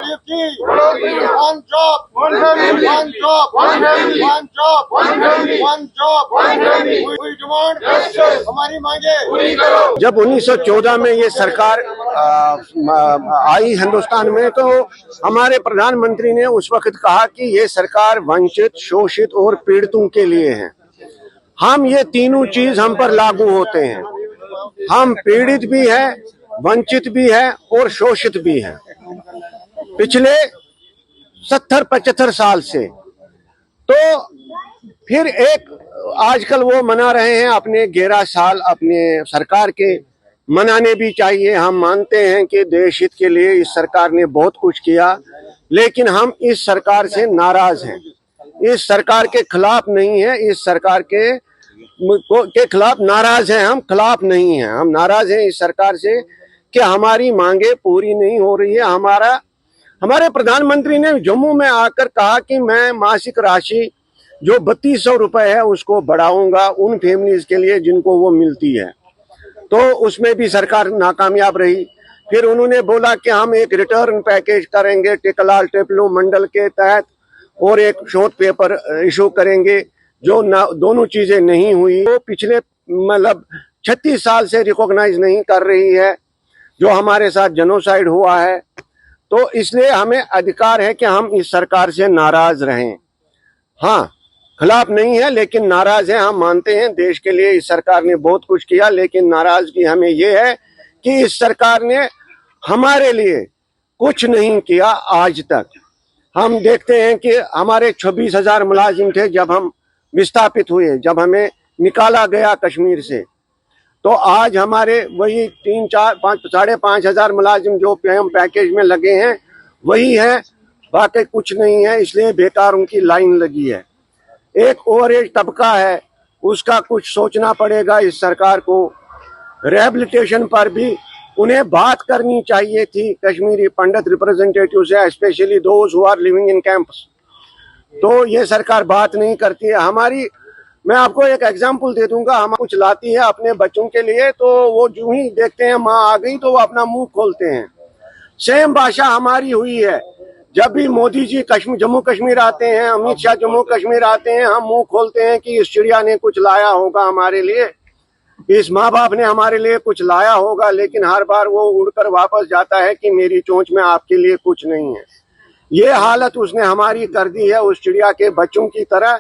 One job, one family, one job, one family, one job, one family, one job, one family. We demand justice. हमारी मांगे पूरी करो। जब 1914 में ये सरकार आई हिंदुस्तान में, तो हमारे प्रधानमंत्री ने उस वक्त कहा कि ये सरकार वंचित, शोषित और पीड़ितों के लिए है। हम ये तीनों चीज हम पर लागू होते हैं। हम पीड़ित भी है, वंचित भी है और शोषित भी है पिछले 70-75 साल से। तो फिर एक आजकल वो मना रहे हैं अपने 11 साल अपने सरकार के, मनाने भी चाहिए। हम मानते हैं कि देश हित के लिए इस सरकार ने बहुत कुछ किया, लेकिन हम इस सरकार से नाराज हैं। इस सरकार के खिलाफ नहीं है, इस सरकार के खिलाफ नाराज हैं। हम खिलाफ नहीं हैं, हम नाराज हैं इस सरकार से कि हमारी मांगे पूरी नहीं हो रही है। हमारे प्रधानमंत्री ने जम्मू में आकर कहा कि मैं मासिक राशि जो 3200 रुपए है उसको बढ़ाऊंगा उन फैमिलीज के लिए जिनको वो मिलती है, तो उसमें भी सरकार नाकामयाब रही। फिर उन्होंने बोला कि हम एक रिटर्न पैकेज करेंगे टिकलाल टेपलू मंडल के तहत और एक शोध पेपर इशू करेंगे, जो दोनों चीजें नहीं हुई। वो पिछले मतलब 36 साल से रिकॉग्नाइज नहीं कर रही है जो हमारे साथ जेनोसाइड हुआ है। तो इसलिए हमें अधिकार है कि हम इस सरकार से नाराज रहें। हाँ, खिलाफ नहीं है लेकिन नाराज है। हम मानते हैं देश के लिए इस सरकार ने बहुत कुछ किया, लेकिन नाराजगी हमें ये है कि इस सरकार ने हमारे लिए कुछ नहीं किया आज तक। हम देखते हैं कि हमारे 26,000 मुलाजिम थे जब हम विस्थापित हुए, जब हमें निकाला गया कश्मीर से, तो आज हमारे वही 3-4-5-5,500 मुलाजिम जो पीएम पैकेज में लगे हैं वही है, बाकी कुछ नहीं है। इसलिए बेकारों की लाइन लगी है। एक ओवरएज तबका है, उसका कुछ सोचना पड़ेगा इस सरकार को। रिहेबिलिटेशन पर भी उन्हें बात करनी चाहिए थी कश्मीरी पंडित रिप्रेजेंटेटिव से, specially those who are living in camps. तो ये सरकार बात नहीं करती है। मैं आपको एक एग्जांपल दे दूंगा। हम कुछ लाती है अपने बच्चों के लिए, तो वो जो ही देखते हैं माँ आ गई तो वो अपना मुंह खोलते हैं। सेम भाषा हमारी हुई है। जब भी मोदी जी जम्मू कश्मीर आते हैं, अमित शाह जम्मू कश्मीर आते हैं, हम मुंह खोलते हैं कि इस चिड़िया ने कुछ लाया होगा हमारे लिए, इस माँ बाप ने हमारे लिए कुछ लाया होगा, लेकिन हर बार वो उड़कर वापस जाता है कि मेरी चोंच में आपके लिए कुछ नहीं है। ये हालत उसने हमारी कर दी है उस चिड़िया के बच्चों की तरह।